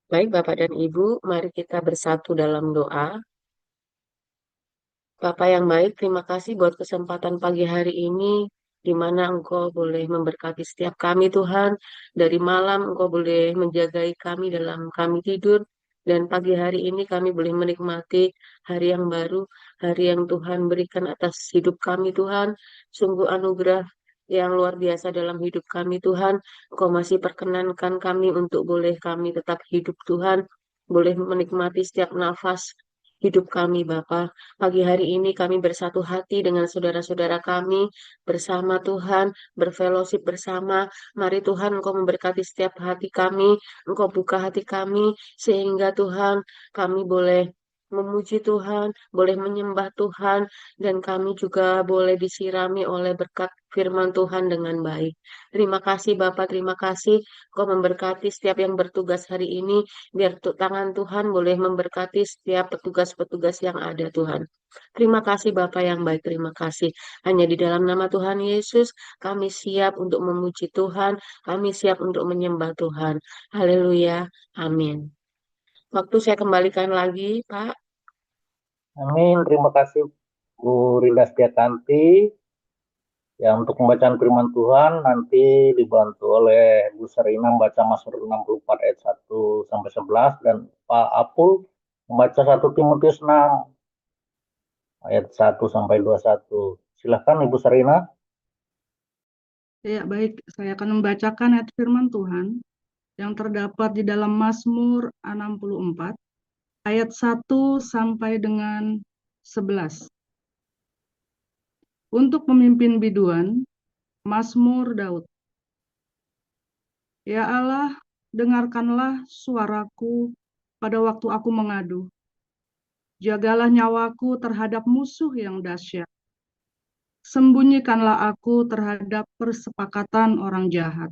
Baik, Bapak dan Ibu, mari kita bersatu dalam doa. Bapak yang baik, terima kasih buat kesempatan pagi hari ini, di mana Engkau boleh memberkati setiap kami, Tuhan. Dari malam, Engkau boleh menjagai kami dalam kami tidur. Dan pagi hari ini kami boleh menikmati hari yang baru, hari yang Tuhan berikan atas hidup kami, Tuhan. Sungguh anugerah yang luar biasa dalam hidup kami, Tuhan. Engkau masih perkenankan kami untuk boleh kami tetap hidup, Tuhan. Boleh menikmati setiap nafas hidup kami, Bapa. Pagi hari ini kami bersatu hati dengan saudara-saudara kami bersama Tuhan, berfellowship bersama. Mari Tuhan Engkau memberkati setiap hati kami, Engkau buka hati kami, sehingga Tuhan kami boleh memuji Tuhan, boleh menyembah Tuhan, dan kami juga boleh disirami oleh berkat firman Tuhan dengan baik. Terima kasih Bapak, terima kasih Engkau memberkati setiap yang bertugas hari ini, biar tangan Tuhan boleh memberkati setiap petugas-petugas yang ada Tuhan. Terima kasih Bapa yang baik, terima kasih. Hanya di dalam nama Tuhan Yesus, kami siap untuk memuji Tuhan, kami siap untuk menyembah Tuhan. Haleluya, amin. Waktu saya kembalikan lagi, Pak. Amin. Terima kasih Bu Rinda Setiatanti. Ya, untuk pembacaan firman Tuhan nanti dibantu oleh Bu Serina membaca Mazmur 64 ayat 1 sampai 11 dan Pak Apul membaca 1 Timotius 6 ayat 1 sampai 21. Silakan Ibu Serina. Ya, baik, saya akan membacakan ayat firman Tuhan yang terdapat di dalam Mazmur 64 ayat 1 sampai dengan 11. Untuk pemimpin biduan, Mazmur Daud. Ya Allah, dengarkanlah suaraku pada waktu aku mengadu. Jagalah nyawaku terhadap musuh yang dahsyat. Sembunyikanlah aku terhadap persepakatan orang jahat,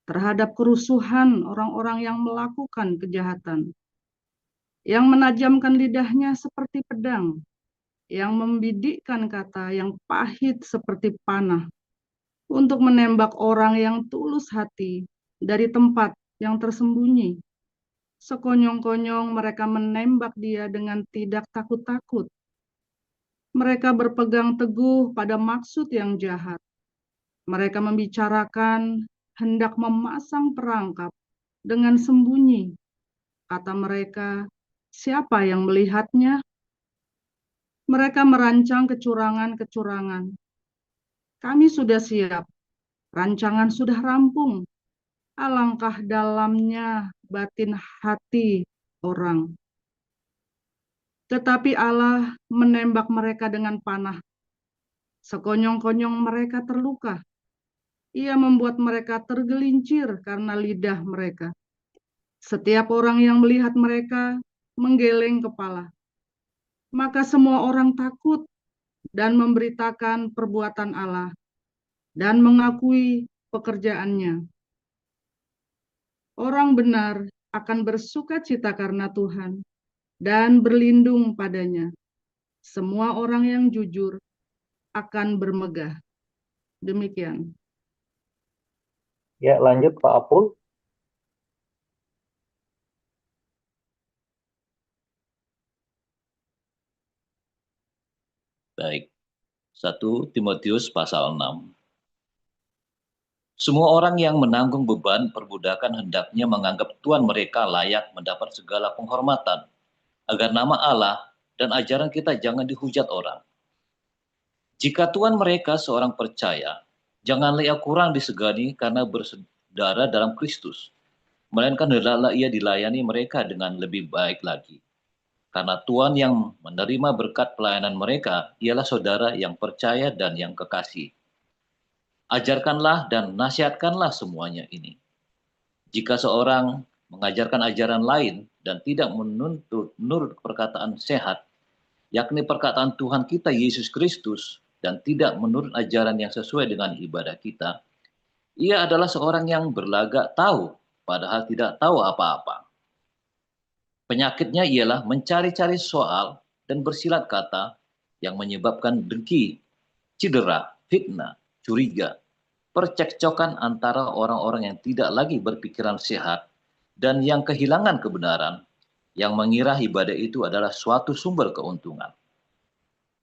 terhadap kerusuhan orang-orang yang melakukan kejahatan, yang menajamkan lidahnya seperti pedang, yang membidikkan kata yang pahit seperti panah, untuk menembak orang yang tulus hati dari tempat yang tersembunyi. Sekonyong-konyong mereka menembak dia dengan tidak takut-takut. Mereka berpegang teguh pada maksud yang jahat. Mereka membicarakan hendak memasang perangkap dengan sembunyi. Kata mereka, siapa yang melihatnya? Mereka merancang kecurangan-kecurangan. Kami sudah siap, rancangan sudah rampung. Alangkah dalamnya batin hati orang. Tetapi Allah menembak mereka dengan panah. Sekonyong-konyong mereka terluka. Ia membuat mereka tergelincir karena lidah mereka. Setiap orang yang melihat mereka menggeleng kepala. Maka semua orang takut dan memberitakan perbuatan Allah dan mengakui pekerjaannya. Orang benar akan bersuka cita karena Tuhan dan berlindung padanya. Semua orang yang jujur akan bermegah. Demikian. Ya, lanjut Pak Apul. Baik, 1 Timotius pasal 6. Semua orang yang menanggung beban perbudakan hendaknya menganggap Tuhan mereka layak mendapat segala penghormatan, agar nama Allah dan ajaran kita jangan dihujat orang. Jika Tuhan mereka seorang percaya, janganlah ia kurang disegani karena bersaudara dalam Kristus, melainkan hendaklah ia dilayani mereka dengan lebih baik lagi. Karena Tuhan yang menerima berkat pelayanan mereka ialah saudara yang percaya dan yang kekasih. Ajarkanlah dan nasihatkanlah semuanya ini. Jika seorang mengajarkan ajaran lain dan tidak menuntut menurut perkataan sehat, yakni perkataan Tuhan kita Yesus Kristus, dan tidak menurut ajaran yang sesuai dengan ibadah kita, ia adalah seorang yang berlagak tahu, padahal tidak tahu apa-apa. Penyakitnya ialah mencari-cari soal dan bersilat kata yang menyebabkan dengki, cedera, fitnah, curiga, percekcokan antara orang-orang yang tidak lagi berpikiran sehat dan yang kehilangan kebenaran, yang mengira ibadah itu adalah suatu sumber keuntungan.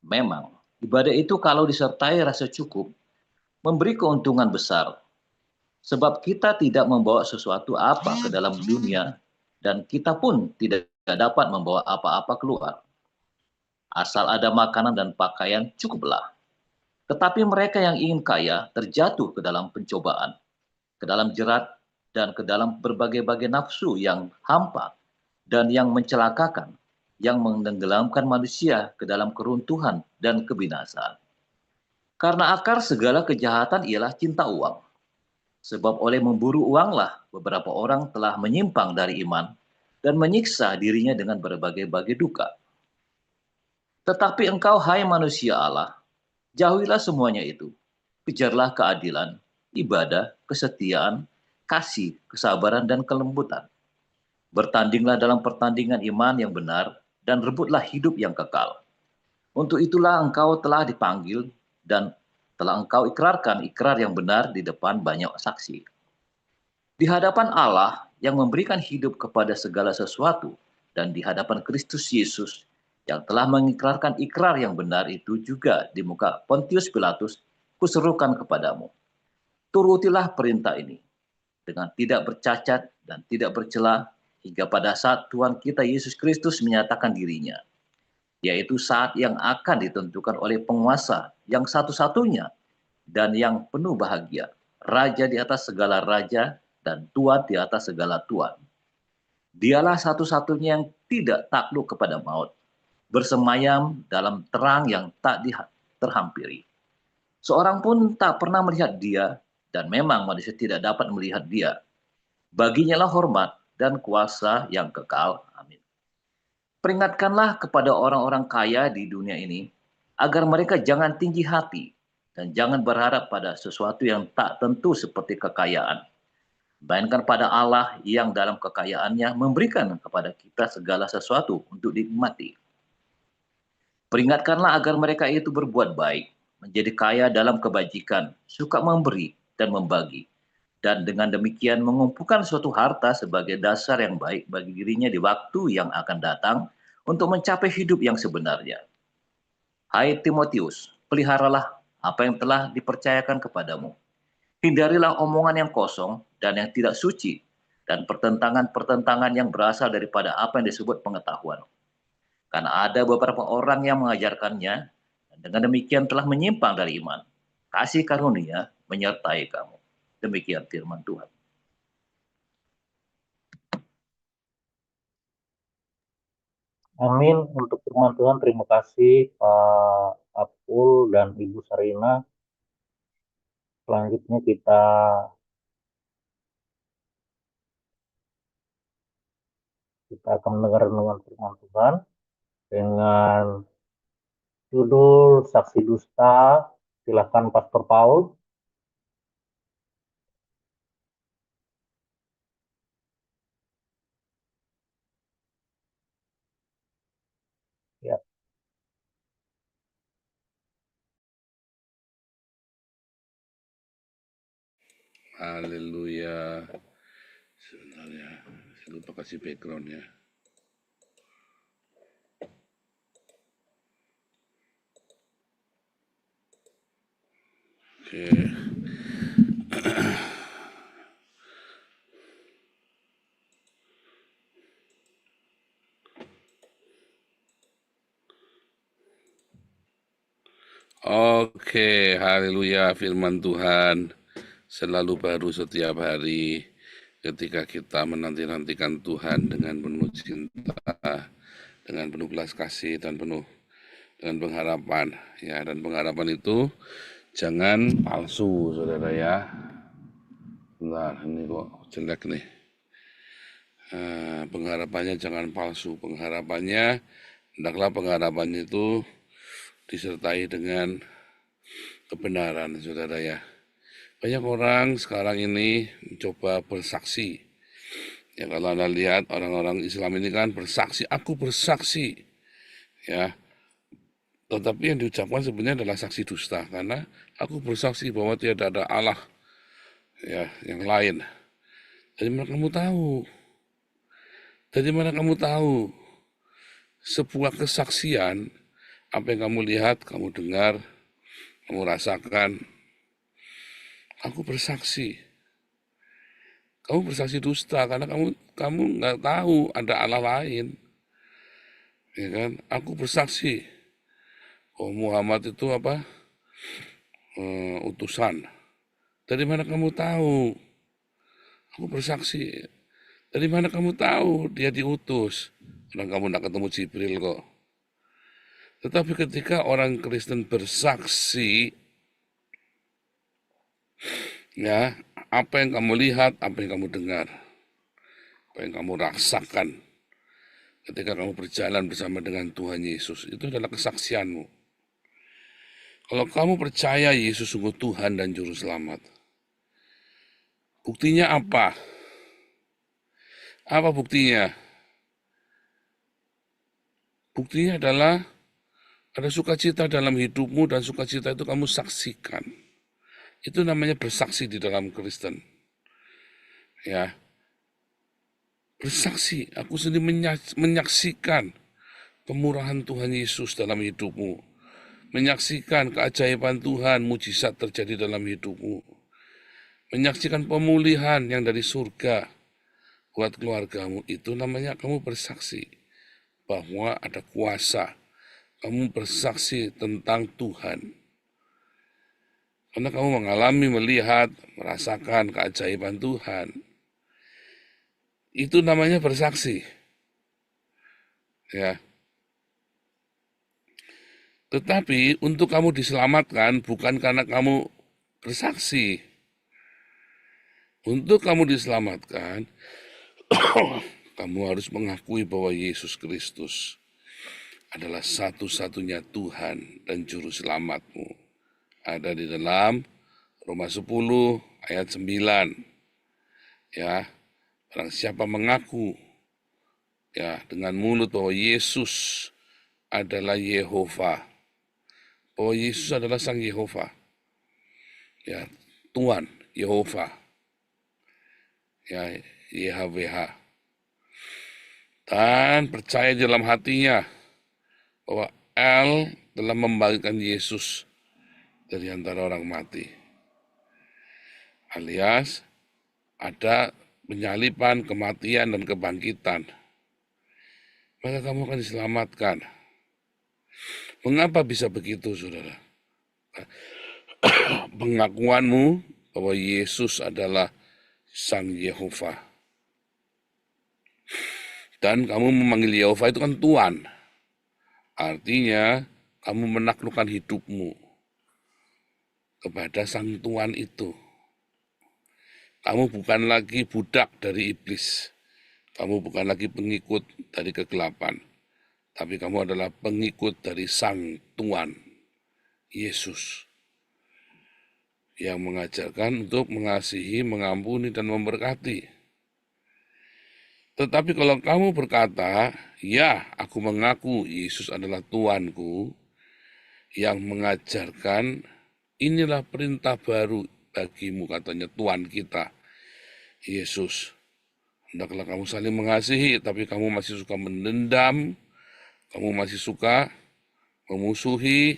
Memang, ibadah itu kalau disertai rasa cukup, memberi keuntungan besar, sebab kita tidak membawa sesuatu apa ke dalam dunia, dan kita pun tidak dapat membawa apa-apa keluar. Asal ada makanan dan pakaian, cukuplah. Tetapi mereka yang ingin kaya terjatuh ke dalam pencobaan, ke dalam jerat, dan ke dalam berbagai-bagai nafsu yang hampa dan yang mencelakakan, yang menenggelamkan manusia ke dalam keruntuhan dan kebinasaan. Karena akar segala kejahatan ialah cinta uang. Sebab oleh memburu uanglah beberapa orang telah menyimpang dari iman dan menyiksa dirinya dengan berbagai-bagai duka. Tetapi engkau, hai manusia Allah, jauhilah semuanya itu. Kejarlah keadilan, ibadah, kesetiaan, kasih, kesabaran, dan kelembutan. Bertandinglah dalam pertandingan iman yang benar, dan rebutlah hidup yang kekal. Untuk itulah engkau telah dipanggil, dan telah engkau ikrarkan ikrar yang benar di depan banyak saksi. Di hadapan Allah yang memberikan hidup kepada segala sesuatu, dan di hadapan Kristus Yesus yang telah mengikrarkan ikrar yang benar itu juga di muka Pontius Pilatus, kuserukan kepadamu. Turutilah perintah ini dengan tidak bercacat dan tidak bercela hingga pada saat Tuhan kita Yesus Kristus menyatakan dirinya, yaitu saat yang akan ditentukan oleh penguasa yang satu-satunya dan yang penuh bahagia, Raja di atas segala raja dan Tuhan di atas segala tuan. Dialah satu-satunya yang tidak takluk kepada maut, bersemayam dalam terang yang tak terhampiri. Seorang pun tak pernah melihat dia, dan memang manusia tidak dapat melihat dia. Baginya lah hormat dan kuasa yang kekal. Amin. Peringatkanlah kepada orang-orang kaya di dunia ini, agar mereka jangan tinggi hati, dan jangan berharap pada sesuatu yang tak tentu seperti kekayaan, melainkan pada Allah yang dalam kekayaannya memberikan kepada kita segala sesuatu untuk dinikmati. Peringatkanlah agar mereka itu berbuat baik, menjadi kaya dalam kebajikan, suka memberi dan membagi, dan dengan demikian mengumpulkan suatu harta sebagai dasar yang baik bagi dirinya di waktu yang akan datang untuk mencapai hidup yang sebenarnya. Hai Timotius, peliharalah apa yang telah dipercayakan kepadamu. Hindarilah omongan yang kosong dan yang tidak suci, dan pertentangan-pertentangan yang berasal daripada apa yang disebut pengetahuan. Karena ada beberapa orang yang mengajarkannya, dan dengan demikian telah menyimpang dari iman. Kasih karunia menyertai kamu. Demikian firman Tuhan. Amin. Untuk firman Tuhan, terima kasih Pak Apul dan Ibu Sarina. Selanjutnya kita akan mendengar renungan firman Tuhan dengan judul Saksi Dusta. Silakan Pastor Paul. Ya. Haleluya. Sebenarnya saya lupa kasih backgroundnya. Oke. Oke, haleluya, firman Tuhan selalu baru setiap hari ketika kita menanti-nantikan Tuhan dengan penuh cinta, dengan penuh belas kasih dan penuh dengan pengharapan. Ya, dan pengharapan itu jangan palsu, saudara ya. Bentar, ini kok jelek nih. Pengharapannya jangan palsu. Pengharapannya, hendaklah pengharapannya itu disertai dengan kebenaran, saudara ya. Banyak orang sekarang ini mencoba bersaksi. Ya, kalau Anda lihat orang-orang Islam ini kan bersaksi, aku bersaksi. Ya, tetapi yang diucapkan sebenarnya adalah saksi dusta, karena aku bersaksi bahwa tidak ada Allah ya yang lain. Jadi kamu tahu Dari mana kamu tahu? Sebuah kesaksian, apa yang kamu lihat, kamu dengar, kamu rasakan. Aku bersaksi. Kamu bersaksi dusta karena kamu nggak tahu ada Allah lain, ya kan? Aku bersaksi. Oh, Muhammad itu apa? Utusan. Dari mana kamu tahu? Aku bersaksi. Dari mana kamu tahu dia diutus? Karena kamu tidak ketemu Jibril kok. Tetapi ketika orang Kristen bersaksi, ya, apa yang kamu lihat, apa yang kamu dengar, apa yang kamu rasakan ketika kamu berjalan bersama dengan Tuhan Yesus, itu adalah kesaksianmu. Kalau kamu percaya Yesus sungguh Tuhan dan Juru Selamat, buktinya apa? Apa buktinya? Buktinya adalah ada sukacita dalam hidupmu dan sukacita itu kamu saksikan. Itu namanya bersaksi di dalam Kristen. Ya, bersaksi. Aku sendiri menyaksikan kemurahan Tuhan Yesus dalam hidupmu. Menyaksikan keajaiban Tuhan, mujizat terjadi dalam hidupmu. Menyaksikan pemulihan yang dari surga buat keluargamu. Itu namanya kamu bersaksi bahwa ada kuasa. Kamu bersaksi tentang Tuhan. Karena kamu mengalami, melihat, merasakan keajaiban Tuhan. Itu namanya bersaksi. Ya. Tetapi untuk kamu diselamatkan bukan karena kamu bersaksi. Untuk kamu diselamatkan, kamu harus mengakui bahwa Yesus Kristus adalah satu-satunya Tuhan dan Juru Selamatmu. Ada di dalam Roma 10 ayat 9. Ya, barang siapa mengaku ya dengan mulut bahwa Yesus adalah Yehova, bahwa Yesus adalah Sang Yehova, ya, Tuhan Yehova, ya, YHWH, dan percaya di dalam hatinya bahwa Allah telah membangkitkan Yesus dari antara orang mati, alias ada penyaliban, kematian, dan kebangkitan, maka kamu akan diselamatkan. Mengapa bisa begitu, saudara? Pengakuanmu bahwa Yesus adalah Sang Yehova. Dan kamu memanggil Yehova itu kan Tuhan. Artinya kamu menaklukkan hidupmu kepada Sang Tuhan itu. Kamu bukan lagi budak dari iblis. Kamu bukan lagi pengikut dari kegelapan. Tapi kamu adalah pengikut dari Sang Tuhan, Yesus, yang mengajarkan untuk mengasihi, mengampuni, dan memberkati. Tetapi kalau kamu berkata, ya, aku mengaku Yesus adalah Tuanku, yang mengajarkan, inilah perintah baru bagimu, katanya Tuhan kita, Yesus. Hendaklah kamu saling mengasihi, tapi kamu masih suka mendendam, kamu masih suka memusuhi,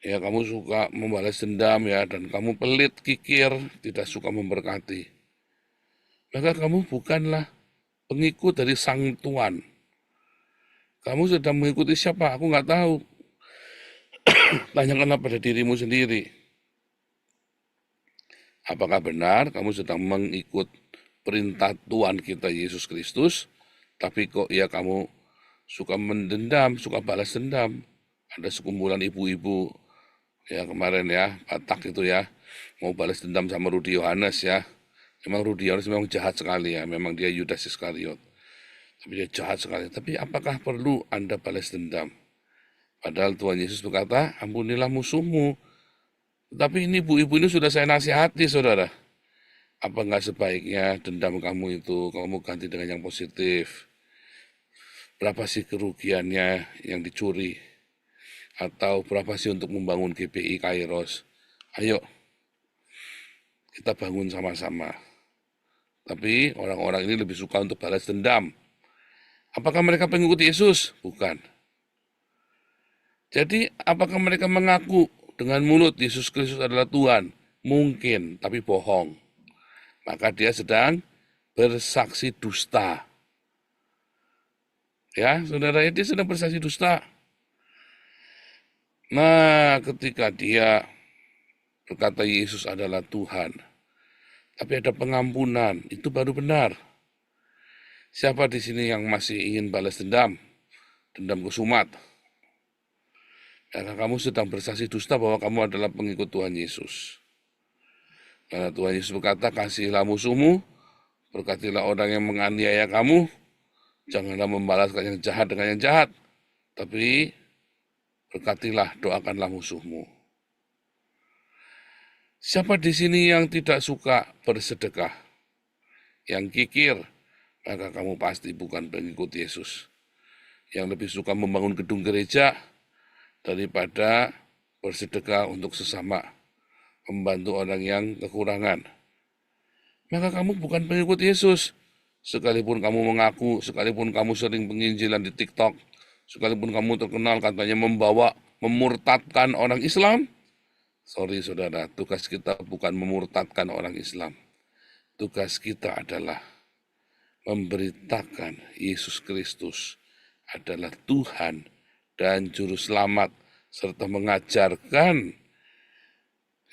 ya kamu suka membalas dendam ya, dan kamu pelit, kikir, tidak suka memberkati. Maka kamu bukanlah pengikut dari Sang Tuhan. Kamu sedang mengikuti siapa? Aku nggak tahu. Tanyakanlah pada dirimu sendiri. Apakah benar kamu sedang mengikut perintah Tuhan kita Yesus Kristus, tapi kok ya kamu suka mendendam, suka balas dendam? Ada sekumpulan ibu-ibu ya kemarin ya, Batak itu ya, mau balas dendam sama Rudi Yohanes ya. Memang Rudi Yohanes memang jahat sekali ya, memang dia Yudas Iskariot. Tapi dia jahat sekali. Tapi apakah perlu Anda balas dendam? Padahal Tuhan Yesus berkata, ampunilah musuhmu. Tapi ini ibu-ibu ini sudah saya nasihati, saudara. Apa nggak sebaiknya dendam kamu itu kamu ganti dengan yang positif? Berapa sih kerugiannya yang dicuri? Atau berapa sih untuk membangun GPI Kairos? Ayo, kita bangun sama-sama. Tapi orang-orang ini lebih suka untuk balas dendam. Apakah mereka pengikut Yesus? Bukan. Jadi apakah mereka mengaku dengan mulut Yesus Kristus adalah Tuhan? Mungkin, tapi bohong. Maka dia sedang bersaksi dusta. Ya, saudara, dia sedang bersaksi dusta. Nah, ketika dia berkata Yesus adalah Tuhan, tapi ada pengampunan, itu baru benar. Siapa di sini yang masih ingin balas dendam? Dendam kusumat. Karena kamu sedang bersaksi dusta bahwa kamu adalah pengikut Tuhan Yesus. Karena Tuhan Yesus berkata, kasihilah musuhmu, berkatilah orang yang menganiaya kamu, janganlah membalaskan yang jahat dengan yang jahat, tapi berkatilah, doakanlah musuhmu. Siapa di sini yang tidak suka bersedekah? Yang kikir, maka kamu pasti bukan pengikut Yesus. Yang lebih suka membangun gedung gereja daripada bersedekah untuk sesama, membantu orang yang kekurangan. Maka kamu bukan pengikut Yesus. Sekalipun kamu mengaku, sekalipun kamu sering penginjilan di TikTok, sekalipun kamu terkenal katanya memurtadkan orang Islam, sorry saudara, tugas kita bukan memurtadkan orang Islam. Tugas kita adalah memberitakan Yesus Kristus adalah Tuhan dan Juru Selamat, serta mengajarkan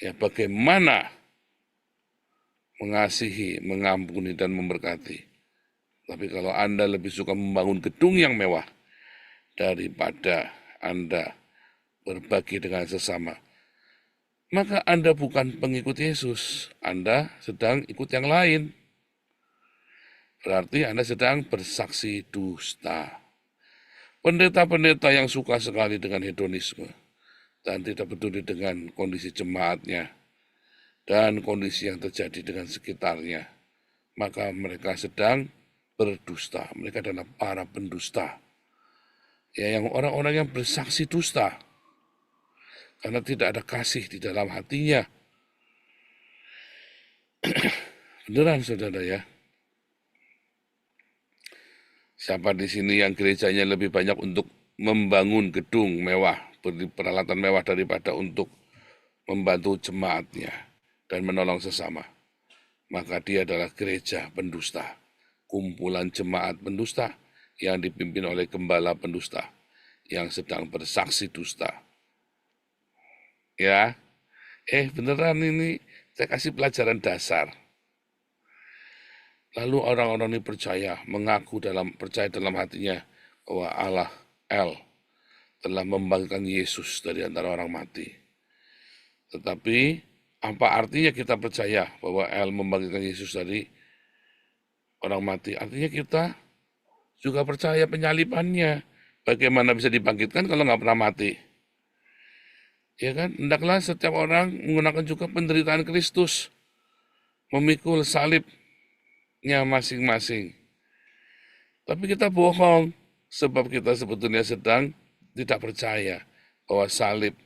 ya bagaimana mengasihi, mengampuni, dan memberkati. Tapi kalau Anda lebih suka membangun gedung yang mewah daripada Anda berbagi dengan sesama, maka Anda bukan pengikut Yesus. Anda sedang ikut yang lain. Berarti Anda sedang bersaksi dusta. Pendeta-pendeta yang suka sekali dengan hedonisme dan tidak peduli dengan kondisi jemaatnya dan kondisi yang terjadi dengan sekitarnya, maka mereka sedang berdusta. Mereka adalah para pendusta. Ya, yang orang-orang yang bersaksi dusta karena tidak ada kasih di dalam hatinya. Beneran saudara ya. Siapa di sini yang gerejanya lebih banyak untuk membangun gedung mewah, beri peralatan mewah daripada untuk membantu jemaatnya dan menolong sesama? Maka dia adalah gereja pendusta, kumpulan jemaat pendusta yang dipimpin oleh gembala pendusta yang sedang bersaksi dusta. Ya, beneran ini saya kasih pelajaran dasar. Lalu orang-orang ini percaya dalam hatinya bahwa Allah El telah membangkitkan Yesus dari antara orang mati. Tetapi apa artinya kita percaya bahwa El membangkitkan Yesus dari orang mati? Artinya kita juga percaya penyalibannya. Bagaimana bisa dibangkitkan kalau nggak pernah mati? Ya kan, hendaklah setiap orang menggunakan juga penderitaan Kristus, memikul salibnya masing-masing. Tapi kita bohong, sebab kita sebetulnya sedang tidak percaya bahwa salib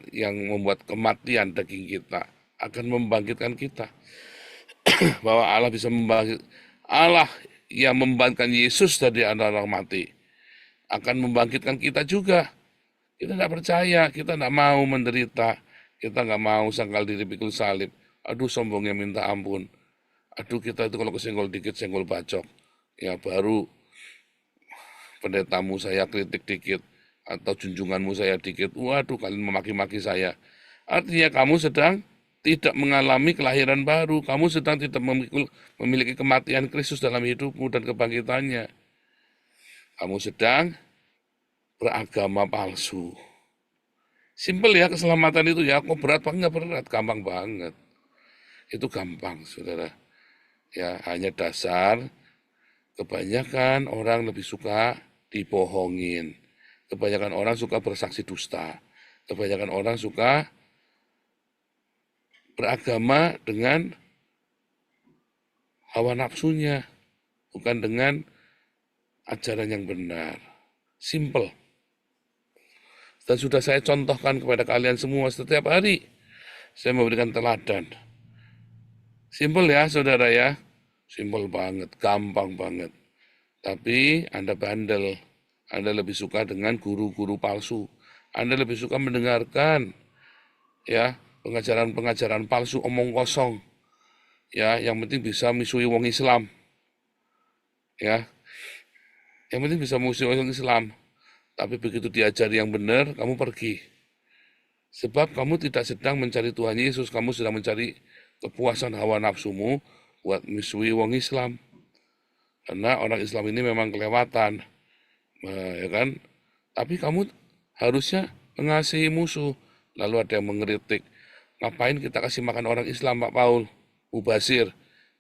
yang membuat kematian daging kita akan membangkitkan kita. Bahwa Allah bisa Allah yang membangkitkan Yesus dari antara orang mati akan membangkitkan kita juga. Kita tidak percaya, kita tidak mau menderita, kita nggak mau sangkal diri pikul salib. Aduh sombongnya minta ampun. Aduh kita itu kalau kesenggol dikit, senggol bacok. Ya baru pendetamu saya kritik dikit, atau junjunganmu saya dikit. Waduh kalian memaki-maki saya. Artinya kamu sedang tidak mengalami kelahiran baru. Kamu sedang tidak memiliki kematian Kristus dalam hidupmu dan kebangkitannya. Kamu sedang beragama palsu. Simpel ya keselamatan itu ya. Kok berat apa enggak berat? Gampang banget. Itu gampang saudara. Ya hanya dasar kebanyakan orang lebih suka dibohongin. Kebanyakan orang suka bersaksi dusta. Kebanyakan orang suka beragama dengan hawa nafsunya, bukan dengan ajaran yang benar. Simple. Dan sudah saya contohkan kepada kalian semua setiap hari. Saya memberikan teladan. Simple ya saudara ya. Simpel banget, gampang banget. Tapi Anda bandel. Anda lebih suka dengan guru-guru palsu. Anda lebih suka mendengarkan ya pengajaran-pengajaran palsu omong kosong. Ya, yang penting bisa misui wong Islam. Ya, yang penting bisa misui wong Islam. Tapi begitu diajari yang benar, kamu pergi. Sebab kamu tidak sedang mencari Tuhan Yesus, kamu sedang mencari kepuasan hawa nafsumu buat misui wong Islam. Karena orang Islam ini memang kelewatan, ya kan? Tapi kamu harusnya mengasihi musuh. Lalu ada yang mengkritik, ngapain kita kasih makan orang Islam, Pak Paul? Mubazir.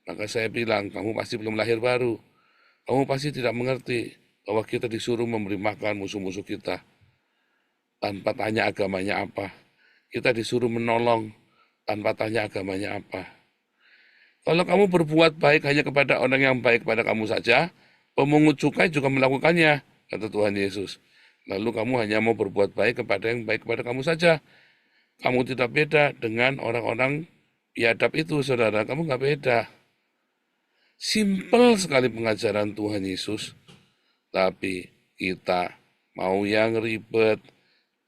Maka saya bilang, kamu pasti belum lahir baru. Kamu pasti tidak mengerti bahwa kita disuruh memberi makan musuh-musuh kita. Tanpa tanya agamanya apa. Kita disuruh menolong tanpa tanya agamanya apa. Kalau kamu berbuat baik hanya kepada orang yang baik kepada kamu saja, pemungut cukai juga melakukannya, kata Tuhan Yesus. Lalu kamu hanya mau berbuat baik kepada yang baik kepada kamu saja. Kamu tidak beda dengan orang-orang biadab itu, saudara. Kamu nggak beda. Simpel sekali pengajaran Tuhan Yesus. Tapi kita mau yang ribet,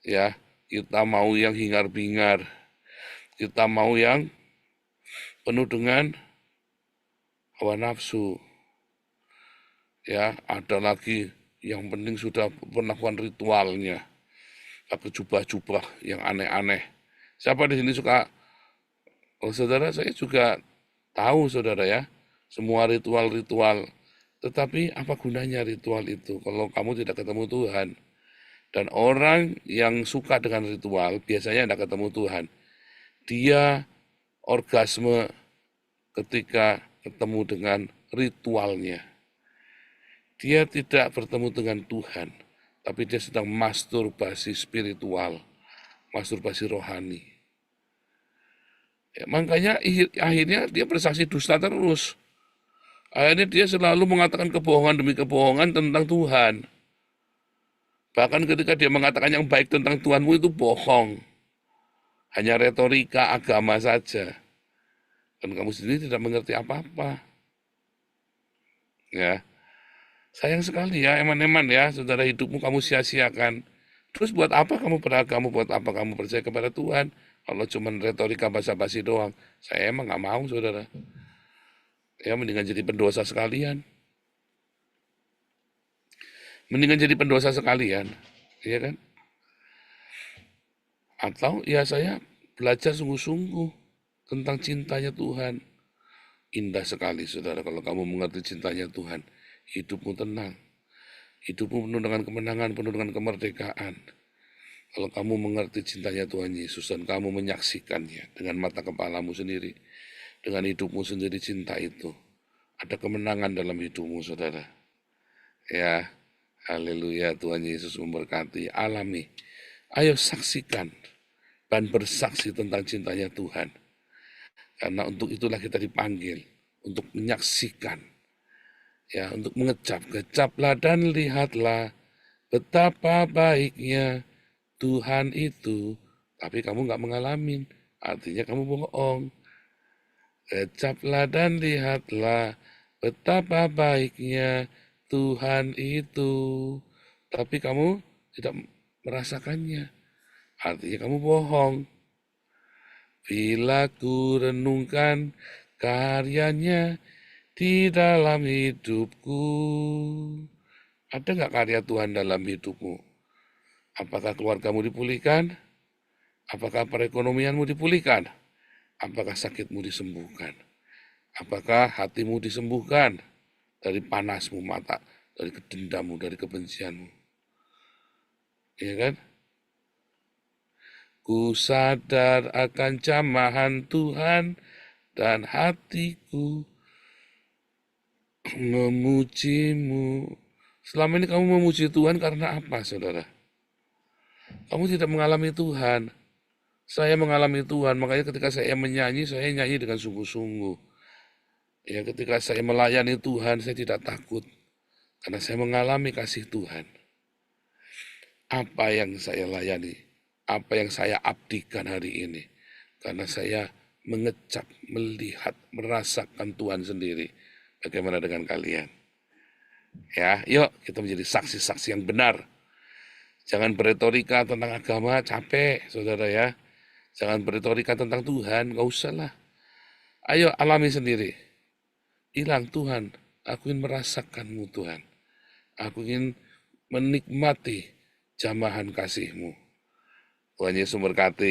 ya. Kita mau yang hingar-bingar. Kita mau yang penuh dengan hawa nafsu. Ya, ada lagi yang penting sudah melakukan ritualnya. Pakai jubah-jubah yang aneh-aneh. Siapa di sini suka? Oh, saudara, saya juga tahu, saudara ya, semua ritual-ritual. Tetapi apa gunanya ritual itu kalau kamu tidak ketemu Tuhan? Dan orang yang suka dengan ritual biasanya tidak ketemu Tuhan. Dia orgasme ketika ketemu dengan ritualnya. Dia tidak bertemu dengan Tuhan, tapi dia sedang masturbasi spiritual, masturbasi rohani. Ya, makanya akhirnya dia bersaksi dusta terus. Akhirnya dia selalu mengatakan kebohongan demi kebohongan tentang Tuhan. Bahkan ketika dia mengatakan yang baik tentang Tuhanmu itu bohong. Hanya retorika agama saja. Dan kamu sendiri tidak mengerti apa-apa. Ya, sayang sekali ya, eman-eman ya, saudara, hidupmu kamu sia-siakan. Terus buat apa kamu beragama, buat apa kamu percaya kepada Tuhan? Kalau cuma retorika basa-basi doang, saya emang nggak mau, saudara. Ya, mendingan jadi pendosa sekalian. Mendingan jadi pendosa sekalian, iya kan? Atau ya saya belajar sungguh-sungguh tentang cintanya Tuhan. Indah sekali, saudara, kalau kamu mengerti cintanya Tuhan. Hidupmu tenang. Hidupmu penuh dengan kemenangan, penuh dengan kemerdekaan. Kalau kamu mengerti cintanya Tuhan Yesus dan kamu menyaksikannya dengan mata kepalamu sendiri, dengan hidupmu sendiri cinta itu, ada kemenangan dalam hidupmu, saudara. Ya, haleluya, Tuhan Yesus memberkati, alami. Ayo saksikan dan bersaksi tentang cintanya Tuhan. Karena untuk itulah kita dipanggil, untuk menyaksikan, ya, untuk mengecap. Kecaplah dan lihatlah betapa baiknya Tuhan itu, tapi kamu nggak mengalami, artinya kamu bohong. Kecaplah dan lihatlah betapa baiknya Tuhan itu, tapi kamu tidak merasakannya, artinya kamu bohong. Bila ku renungkan karyanya di dalam hidupku, ada nggak karya Tuhan dalam hidupmu? Apakah keluargamu dipulihkan? Apakah perekonomianmu dipulihkan? Apakah sakitmu disembuhkan? Apakah hatimu disembuhkan dari panasmu mata, dari kedendammu, dari kebencianmu? Iya kan? Ku sadar akan jamahan Tuhan dan hatiku memujimu. Selama ini kamu memuji Tuhan karena apa, saudara? Kamu tidak mengalami Tuhan. Saya mengalami Tuhan, makanya ketika saya menyanyi, saya nyanyi dengan sungguh-sungguh. Ya, ketika saya melayani Tuhan, saya tidak takut. Karena saya mengalami kasih Tuhan. Apa yang saya layani? Apa yang saya abdikan hari ini? Karena saya mengecap, melihat, merasakan Tuhan sendiri. Bagaimana dengan kalian? Ya, yuk kita menjadi saksi-saksi yang benar. Jangan beretorika tentang agama, capek, saudara ya. Jangan beretorika tentang Tuhan, gak usah lah. Ayo alami sendiri. Bilang, Tuhan, aku ingin merasakanmu Tuhan. Aku ingin menikmati jamahan kasih-Mu. Tuhan Yesus memberkati.